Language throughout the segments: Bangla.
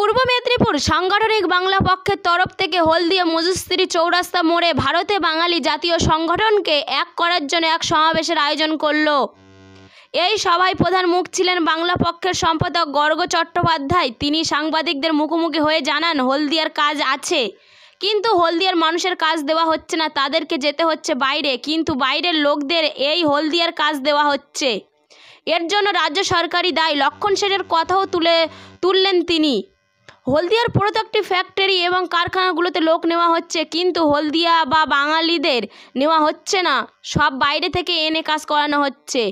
পূর্ব মেদিনীপুর সাংগঠনিক বাংলা পক্ষের তরফ থেকে হলদিয়া মজুস্ত্রি চৌরাস্তা মোড়ে ভারতে বাঙালি জাতীয় সংগঠনকে এক করার জন্য এক সমাবেশের আয়োজন করল। এই সভায় প্রধান মুখ ছিলেন বাংলা পক্ষের সম্পাদক গর্গ চট্টোপাধ্যায়। তিনি সাংবাদিকদের মুখোমুখি হয়ে জানান, হলদিয়ার কাজ আছে, কিন্তু হলদিয়ার মানুষের কাজ দেওয়া হচ্ছে না, তাদেরকে যেতে হচ্ছে বাইরে, কিন্তু বাইরের লোকদের এই হলদিয়ার কাজ দেওয়া হচ্ছে। এর জন্য রাজ্য সরকারই দায়ী। লক্ষণ সেনের কথাও তুললেন তিনি। হলদিয়ার প্রত্যেকটি ফ্যাক্টরি এবং কারখানাগুলোতে লোক নেওয়া হচ্ছে, কিন্তু হলদিয়া বা বাঙালিদের নেওয়া হচ্ছে না, সব বাইরে থেকে এনে কাজ করানো হচ্ছে।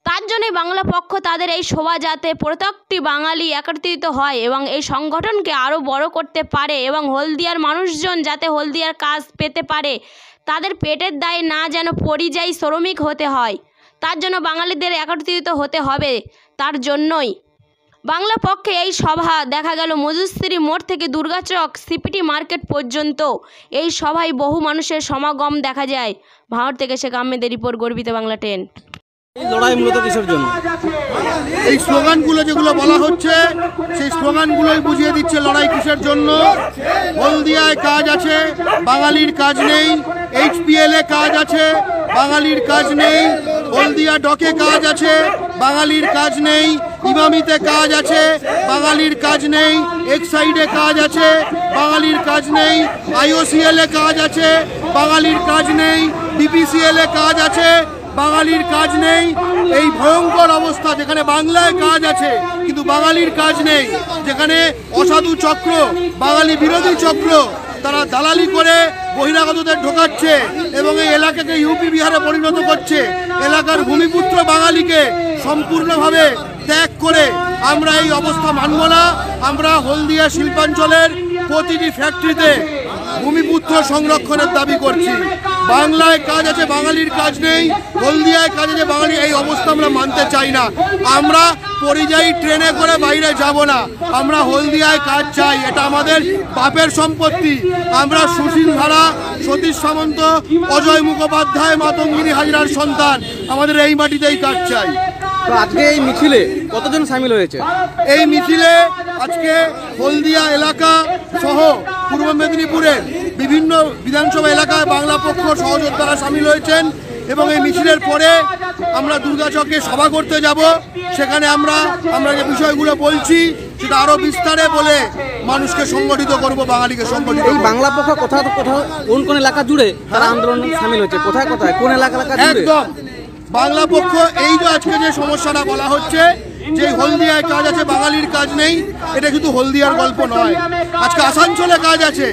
তার জন্যই বাংলা পক্ষ তাদের এই শোভা যাতে প্রত্যেকটি বাঙালি একত্রিত হয় এবং এই সংগঠনকে আরও বড় করতে পারে এবং হলদিয়ার মানুষজন যাতে হলদিয়ার কাজ পেতে পারে, তাদের পেটের দায়ে না যেন পরিযায়ী শ্রমিক হতে হয়, তার জন্য বাঙালিদের একত্রিত হতে হবে। তার জন্যই বাংলা পক্ষে এই সভা দেখা গেল মজুস্ত্রি মোড় থেকে দুর্গাচক সিপিটি মার্কেট পর্যন্ত। এই সভায় বহু মানুষের সমাগম দেখা যায়। ভাঙড় থেকে শেখ আহমেদের রিপোর্ট, গর্বিত বাংলা 10। এই লড়াই মূলত কিসের জন্য? এই স্লোগানগুলো যেগুলো বলা হচ্ছে, সেই স্লোগানগুলোই বুঝিয়ে দিচ্ছে লড়াই কিসের জন্য। হলদিয়ায় কাজ আছে, বাঙালির কাজ নেই। HPL এ কাজ আছে, বাঙালির কাজ নেই। হলদিয়া ডকে কাজ আছে, বাঙালির কাজ নেই। ইমামিতে কাজ আছে, বাঙালির কাজ নেই। এক্সাইডে কাজ আছে, বাঙালির কাজ নেই। IOCL এ কাজ আছে, বাঙালির কাজ নেই। BPCL এ কাজ আছে, বাঙালির কাজ নেই। এই ভয়ঙ্কর অবস্থা যেখানে বাংলায় কাজ আছে কিন্তু বাঙালির কাজ নেই, যেখানে অসাধু চক্র, বাঙালি বিরোধী চক্র, তারা দালালি করে বহিরাগতদের ঢোকাচ্ছে এবং এই এলাকাকে ইউপি বিহারে পরিণত করছে। এলাকার ভূমিপুত্র বাঙালিকে সম্পূর্ণভাবে ত্যাগ করে আমরা এই অবস্থা মানব না। আমরা হলদিয়া শিল্পাঞ্চলের প্রতিটি ফ্যাক্টরিতে ভূমিপুত্র সংরক্ষণের দাবি করছি। বাংলায় কাজ আছে, বাঙালির কাজ নেই। হলদিয়ায় কাজ আছে, বাঙালি, এই অবস্থা আমরা মানতে চাই না। আমরা পরিযায়ী ট্রেনে করে বাইরে যাব না, আমরা হলদিয়ায় কাজ চাই। এটা আমাদের বাপের সম্পত্তি। আমরা সুশীল ধারা, সতীশ সামন্ত, অজয় মুখোপাধ্যায়, মাতঙ্গিনী হাজরার সন্তান। আমাদের এই মাটিতেই কাজ চাই। তো আজকে এই মিছিলে কতজন সামিল হয়েছে? এই মিছিলে আজকে হলদিয়া এলাকা সহ পূর্ব মেদিনীপুরের বিভিন্ন বিধানসভা এলাকায় বাংলা পক্ষ সহযোদ্ধারা সামিল হয়েছেন এবং এই মিছিলের পরে আমরা দুর্গাচকে সভা করতে যাব। সেখানে আমরা যে বিষয়গুলো বলছি সেটা আরো বিস্তারে বলে মানুষকে সংগঠিত করব, বাঙালিকে সংগঠিত। এই বাংলা পক্ষ কোথাও কোন এলাকা জুড়ে তারা আন্দোলন সামিল হয়েছে? কোথায় কোন এলাকা জুড়ে? একদম বাংলা পক্ষ এই যে আজকে যে সমস্যাটা বলা হচ্ছে যে হলদিয়ায় কাজ আছে, বাঙালির কাজ নেই, এটা শুধু হলদিয়ার গল্প নয়। আজকে আসানসোলে কাজ আছে।